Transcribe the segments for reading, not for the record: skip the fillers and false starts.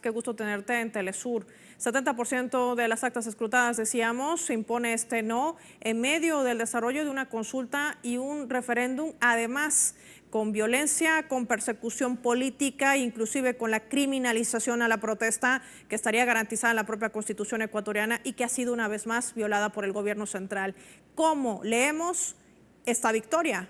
Qué gusto tenerte en Telesur. 70% de las actas escrutadas, decíamos, se impone este no en medio del desarrollo de una consulta y un referéndum, además con violencia, con persecución política, inclusive con la criminalización a la protesta que estaría garantizada en la propia Constitución ecuatoriana y que ha sido una vez más violada por el gobierno central. ¿Cómo leemos esta victoria?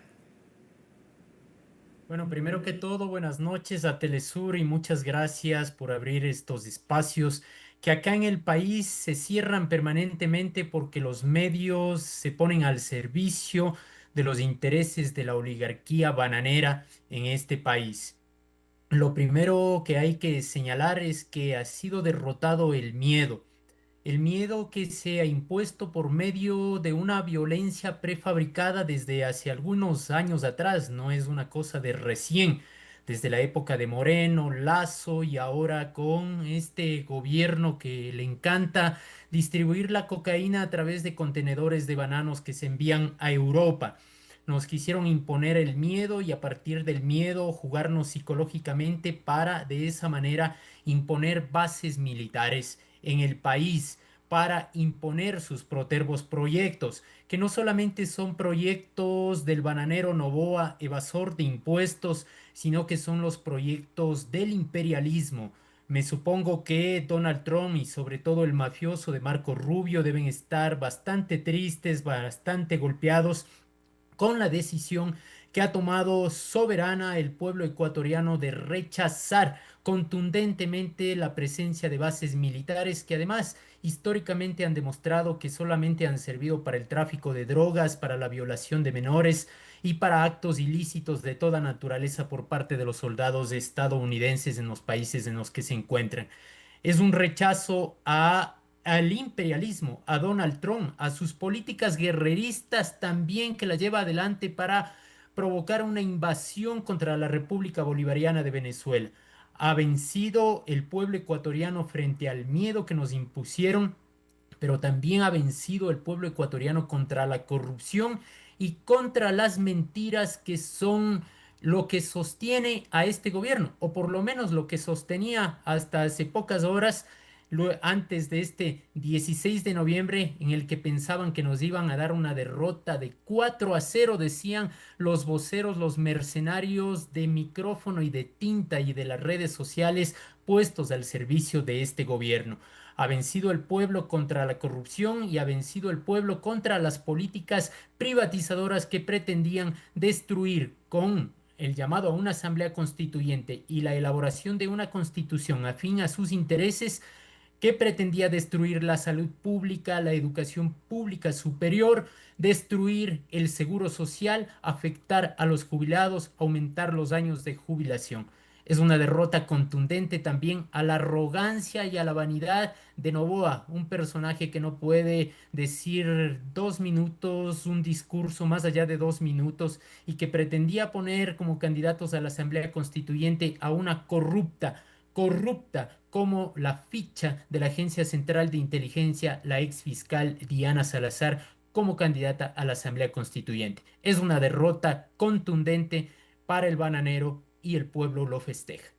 Bueno, primero que todo, buenas noches a Telesur y muchas gracias por abrir estos espacios que acá en el país se cierran permanentemente porque los medios se ponen al servicio de los intereses de la oligarquía bananera en este país. Lo primero que hay que señalar es que ha sido derrotado el miedo que se ha impuesto por medio de una violencia prefabricada desde hace algunos años atrás, no es una cosa de recién, desde la época de Moreno, Lazo y ahora con este gobierno que le encanta distribuir la cocaína a través de contenedores de bananos que se envían a Europa. Nos quisieron imponer el miedo y a partir del miedo jugarnos psicológicamente para de esa manera imponer bases militares en el país, para imponer sus protervos proyectos, que no solamente son proyectos del bananero Noboa, evasor de impuestos, sino que son los proyectos del imperialismo. Me supongo que Donald Trump y sobre todo el mafioso de Marco Rubio deben estar bastante tristes, bastante golpeados con la decisión que ha tomado soberana el pueblo ecuatoriano de rechazar contundentemente la presencia de bases militares que además históricamente han demostrado que solamente han servido para el tráfico de drogas, para la violación de menores y para actos ilícitos de toda naturaleza por parte de los soldados estadounidenses en los países en los que se encuentran. Es un rechazo al imperialismo, a Donald Trump, a sus políticas guerreristas también que la lleva adelante para provocar una invasión contra la República Bolivariana de Venezuela. Ha vencido el pueblo ecuatoriano frente al miedo que nos impusieron, pero también ha vencido el pueblo ecuatoriano contra la corrupción y contra las mentiras que son lo que sostiene a este gobierno, o por lo menos lo que sostenía hasta hace pocas horas antes de este 16 de noviembre, en el que pensaban que nos iban a dar una derrota de 4-0, decían los voceros, los mercenarios de micrófono y de tinta y de las redes sociales puestos al servicio de este gobierno. Ha vencido el pueblo contra la corrupción y ha vencido el pueblo contra las políticas privatizadoras que pretendían destruir con el llamado a una asamblea constituyente y la elaboración de una constitución afín a sus intereses que pretendía destruir la salud pública, la educación pública superior, destruir el seguro social, afectar a los jubilados, aumentar los años de jubilación. Es una derrota contundente también a la arrogancia y a la vanidad de Noboa, un personaje que no puede decir 2 minutos, un discurso más allá de 2 minutos y que pretendía poner como candidatos a la Asamblea Constituyente a una corrupta como la ficha de la Agencia Central de Inteligencia, la ex fiscal Diana Salazar, como candidata a la Asamblea Constituyente. Es una derrota contundente para el bananero y el pueblo lo festeja.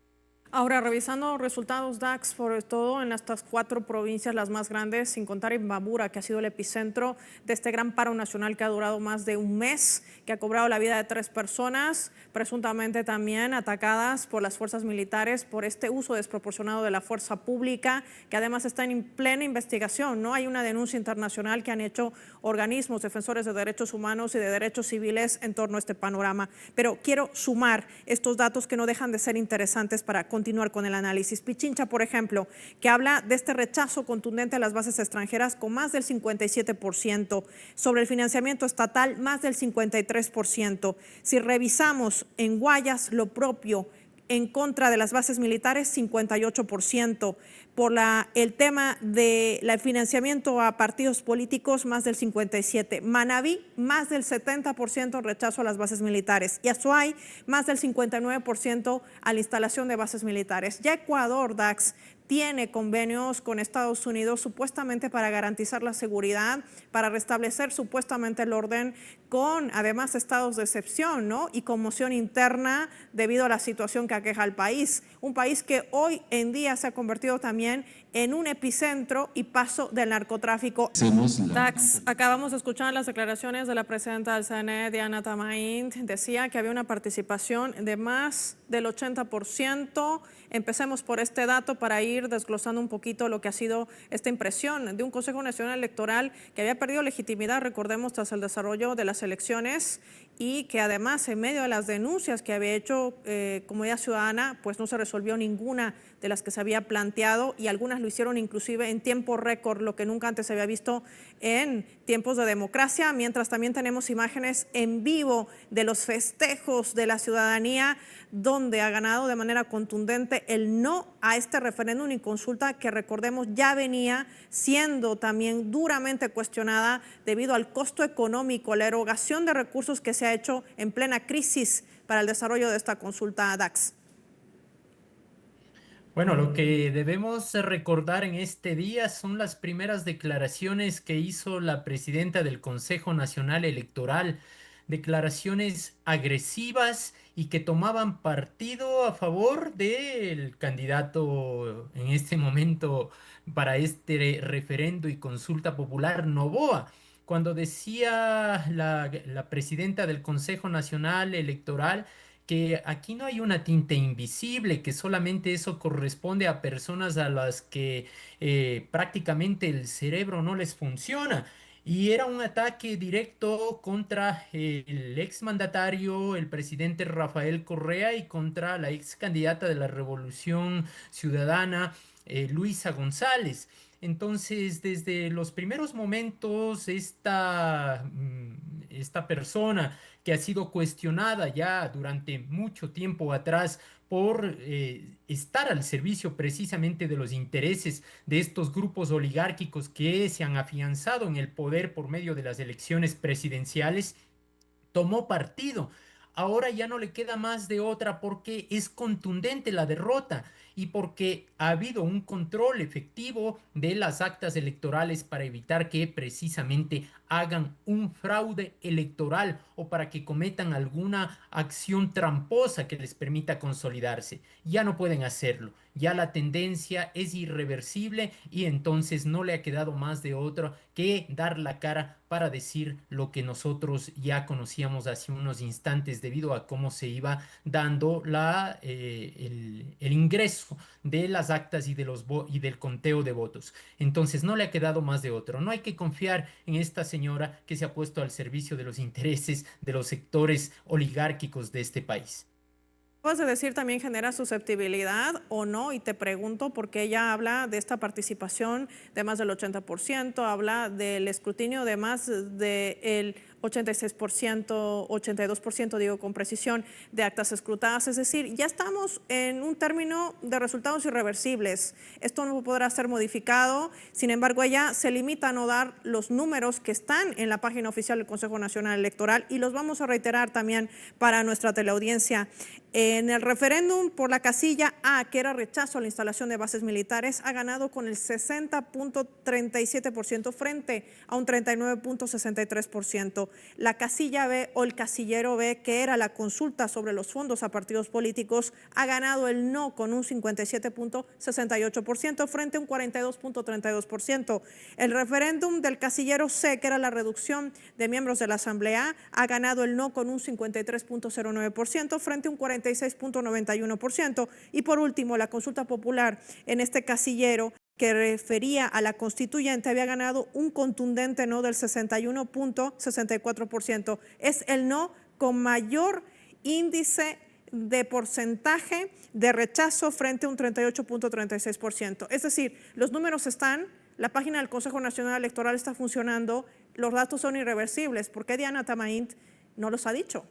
Ahora, revisando resultados DAX, sobre todo en estas 4 provincias, las más grandes, sin contar Imbabura, que ha sido el epicentro de este gran paro nacional que ha durado más de un mes, que ha cobrado la vida de 3 personas, presuntamente también atacadas por las fuerzas militares por este uso desproporcionado de la fuerza pública, que además está en plena investigación. No hay una denuncia internacional que han hecho organismos defensores de derechos humanos y de derechos civiles en torno a este panorama. Pero quiero sumar estos datos que no dejan de ser interesantes para continuar con el análisis. Pichincha, por ejemplo, que habla de este rechazo contundente a las bases extranjeras con más del 57%, sobre el financiamiento estatal más del 53%. Si revisamos en Guayas lo propio, en contra de las bases militares 58%, por el tema del financiamiento a partidos políticos más del 57%, Manabí más del 70% en rechazo a las bases militares y Azuay más del 59% a la instalación de bases militares. Ya Ecuador, DAX, tiene convenios con Estados Unidos supuestamente para garantizar la seguridad, para restablecer supuestamente el orden, con además estados de excepción, ¿no? Y conmoción interna debido a la situación que aqueja al país. Un país que hoy en día se ha convertido también en un epicentro y paso del narcotráfico. Dax, acabamos de escuchar las declaraciones de la presidenta del CNE, Diana Tamaint. Decía que había una participación de más del 80%. Empecemos por este dato para ir desglosando un poquito lo que ha sido esta impresión de un Consejo Nacional Electoral que había perdido legitimidad, recordemos, tras el desarrollo de las elecciones, y que además en medio de las denuncias que había hecho Comunidad Ciudadana, pues no se resolvió ninguna de las que se había planteado, y algunas lo hicieron inclusive en tiempo récord, lo que nunca antes se había visto en tiempos de democracia. Mientras también tenemos imágenes en vivo de los festejos de la ciudadanía, donde ha ganado de manera contundente el no a este referéndum y consulta que, recordemos, ya venía siendo también duramente cuestionada debido al costo económico, la erogación de recursos que se ha hecho en plena crisis para el desarrollo de esta consulta, Dax. Bueno, lo que debemos recordar en este día son las primeras declaraciones que hizo la presidenta del Consejo Nacional Electoral, declaraciones agresivas y que tomaban partido a favor del candidato en este momento para este referendo y consulta popular, Noboa. Cuando decía la presidenta del Consejo Nacional Electoral que aquí no hay una tinta invisible, que solamente eso corresponde a personas a las que prácticamente el cerebro no les funciona. Y era un ataque directo contra el exmandatario, el presidente Rafael Correa, y contra la ex candidata de la Revolución Ciudadana, Luisa González. Entonces, desde los primeros momentos, esta persona que ha sido cuestionada ya durante mucho tiempo atrás por estar al servicio precisamente de los intereses de estos grupos oligárquicos que se han afianzado en el poder por medio de las elecciones presidenciales, tomó partido. Ahora ya no le queda más de otra porque es contundente la derrota y porque ha habido un control efectivo de las actas electorales para evitar que precisamente hagan un fraude electoral o para que cometan alguna acción tramposa que les permita consolidarse. Ya no pueden hacerlo. Ya la tendencia es irreversible y entonces no le ha quedado más de otra que dar la cara para decir lo que nosotros ya conocíamos hace unos instantes debido a cómo se iba dando el ingreso de las actas y, y del conteo de votos. Entonces no le ha quedado más de otro. No hay que confiar en esta señora que se ha puesto al servicio de los intereses de los sectores oligárquicos de este país. Acabas de decir también genera susceptibilidad o no, y te pregunto porque ella habla de esta participación de más del 80%, habla del escrutinio de más del 86%, 82%, digo con precisión, de actas escrutadas. Es decir, ya estamos en un término de resultados irreversibles. Esto no podrá ser modificado. Sin embargo, ella se limita a no dar los números que están en la página oficial del Consejo Nacional Electoral, y los vamos a reiterar también para nuestra teleaudiencia. En el referéndum por la casilla A, que era rechazo a la instalación de bases militares, ha ganado con el 60.37% frente a un 39.63%. La casilla B o el casillero B, que era la consulta sobre los fondos a partidos políticos, ha ganado el no con un 57.68% frente a un 42.32%. El referéndum del casillero C, que era la reducción de miembros de la Asamblea, ha ganado el no con un 53.09% frente a un 46.91%. Y por último, la consulta popular en este casillero que refería a la constituyente había ganado un contundente no del 61.64%. Es el no con mayor índice de porcentaje de rechazo frente a un 38.36%. Es decir, los números están, la página del Consejo Nacional Electoral está funcionando, los datos son irreversibles. ¿Por qué Diana Tamaint no los ha dicho?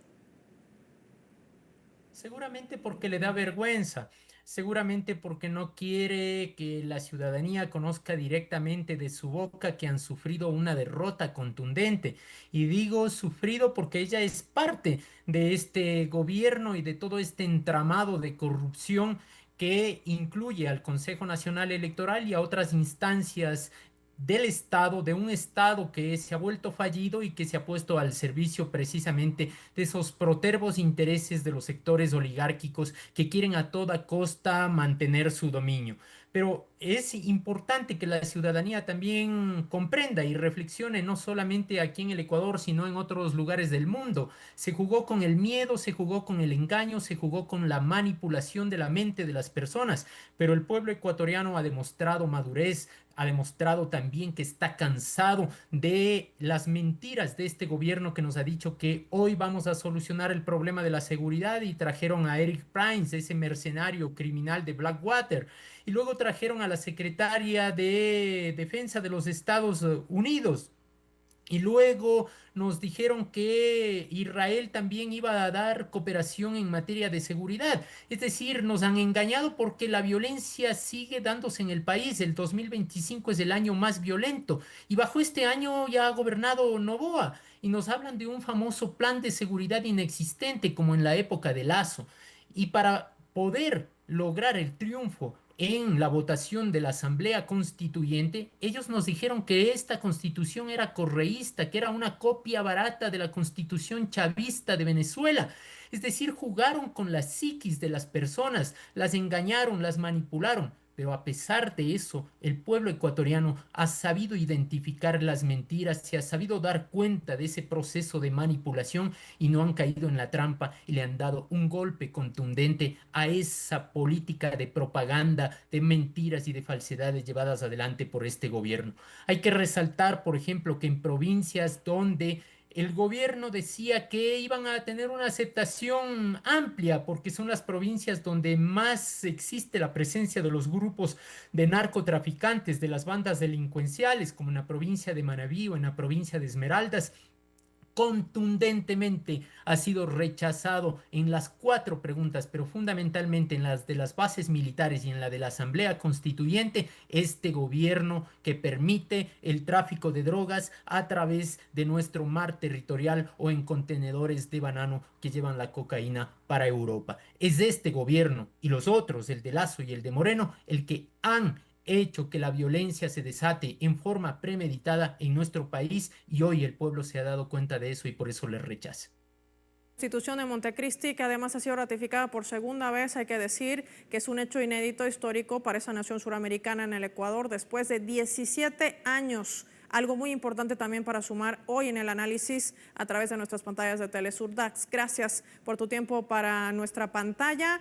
Seguramente porque le da vergüenza, seguramente porque no quiere que la ciudadanía conozca directamente de su boca que han sufrido una derrota contundente. Y digo sufrido porque ella es parte de este gobierno y de todo este entramado de corrupción que incluye al Consejo Nacional Electoral y a otras instancias del Estado, de un Estado que se ha vuelto fallido y que se ha puesto al servicio precisamente de esos protervos intereses de los sectores oligárquicos que quieren a toda costa mantener su dominio. Pero es importante que la ciudadanía también comprenda y reflexione, no solamente aquí en el Ecuador, sino en otros lugares del mundo. Se jugó con el miedo, se jugó con el engaño, se jugó con la manipulación de la mente de las personas, pero el pueblo ecuatoriano ha demostrado madurez, ha demostrado también que está cansado de las mentiras de este gobierno que nos ha dicho que hoy vamos a solucionar el problema de la seguridad y trajeron a Eric Prince, ese mercenario criminal de Blackwater, y luego trajeron a la secretaria de Defensa de los Estados Unidos. Y luego nos dijeron que Israel también iba a dar cooperación en materia de seguridad. Es decir, nos han engañado porque la violencia sigue dándose en el país. El 2025 es el año más violento. Y bajo este año ya ha gobernado Noboa. Y nos hablan de un famoso plan de seguridad inexistente como en la época de Lazo. Y para poder lograr el triunfo en la votación de la Asamblea Constituyente, ellos nos dijeron que esta constitución era correísta, que era una copia barata de la constitución chavista de Venezuela. Es decir, jugaron con la psiquis de las personas, las engañaron, las manipularon. Pero a pesar de eso, el pueblo ecuatoriano ha sabido identificar las mentiras, se ha sabido dar cuenta de ese proceso de manipulación y no han caído en la trampa y le han dado un golpe contundente a esa política de propaganda, de mentiras y de falsedades llevadas adelante por este gobierno. Hay que resaltar, por ejemplo, que en provincias donde el gobierno decía que iban a tener una aceptación amplia porque son las provincias donde más existe la presencia de los grupos de narcotraficantes, de las bandas delincuenciales, como en la provincia de Manabí o en la provincia de Esmeraldas, contundentemente ha sido rechazado en las cuatro preguntas, pero fundamentalmente en las de las bases militares y en la de la Asamblea Constituyente, este gobierno que permite el tráfico de drogas a través de nuestro mar territorial o en contenedores de banano que llevan la cocaína para Europa. Es este gobierno y los otros, el de Lazo y el de Moreno, el que han hecho que la violencia se desate en forma premeditada en nuestro país y hoy el pueblo se ha dado cuenta de eso y por eso le rechaza. Constitución de Montecristi, que además ha sido ratificada por segunda vez, hay que decir que es un hecho inédito histórico para esa nación suramericana en el Ecuador después de 17 años. Algo muy importante también para sumar hoy en el análisis a través de nuestras pantallas de Telesur Dax. Gracias por tu tiempo para nuestra pantalla.